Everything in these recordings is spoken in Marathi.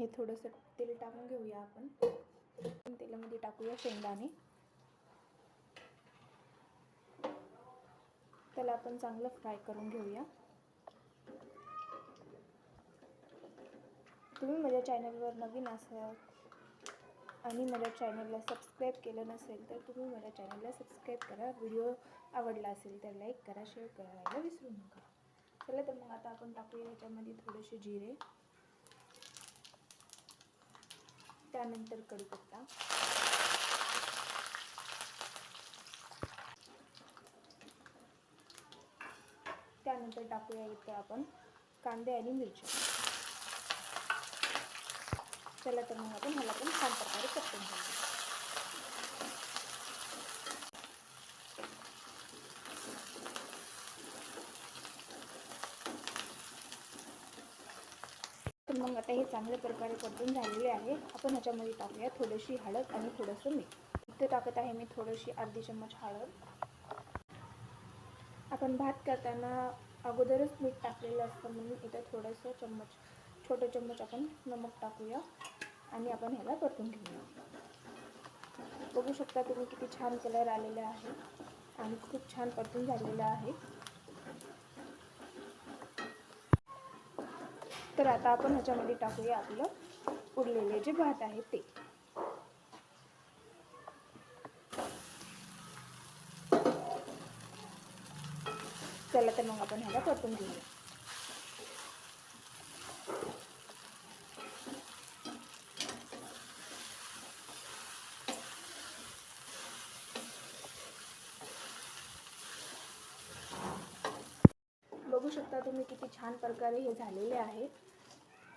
हे थोडंसं तेल टाकून घेऊया आपण. तेलामध्ये टाकूया शेंगदाणे. त्याला आपण चांगलं फ्राय करून घेऊया. तुम्ही माझ्या चॅनलवर नवीन असाल आणि माझ्या चॅनलला सबस्क्राईब केलं नसेल तर तुम्ही माझ्या चॅनलला सबस्क्राईब करा. व्हिडिओ आवडला असेल तर लाईक करा, शेअर करायला विसरू नका. चला तर मग आता आपण टाकूया ह्याच्यामध्ये थोडेसे जिरे, त्यानंतर कढीपत्ता, त्यानंतर टाकूया इथं आपण कांदे आणि मिरची. चला तर मग आपण ह्याला पण छान प्रकारे परतून घेऊया. तर मग आता हे चांगल्या प्रकारे परतून झालेले आहे. आपण ह्याच्यामध्ये टाकूया थोडीशी हळद आणि थोडंसं मीठ. इथे टाकत आहे मी थोडीशी अर्धी चम्मच हळद. आपण भात करताना अगोदरच मीठ टाकलेलं असतं म्हणून इथं थोडंसं छोटे चम्मच आपण नमक टाकूया आणि आपण ह्याला परतून घेऊया. बघू शकता तुम्ही किती छान कलर आलेला आहे आणि खूप छान परतून झालेला आहे. तर आता आपण ह्याच्यामध्ये टाकूया आपलं उरलेले जे भात आहे ते. चला तर मग आपण ह्याला परतून घेऊया. बघू शकता तुम्ही किती छान प्रकारे हे झालेले आहे.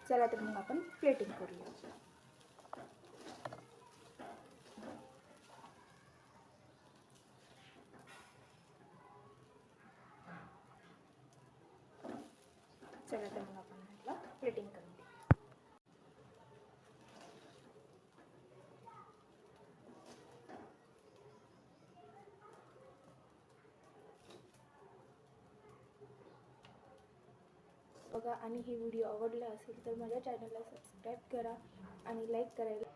चला तर मग आपण प्लेटिंग करूया. चला तर मग आपण ह्याला प्लेटिंग करून घेऊ. बघा आणि ही व्हिडिओ आवडला असेल तर माझ्या चॅनलला सबस्क्राईब करा आणि लाईक करायला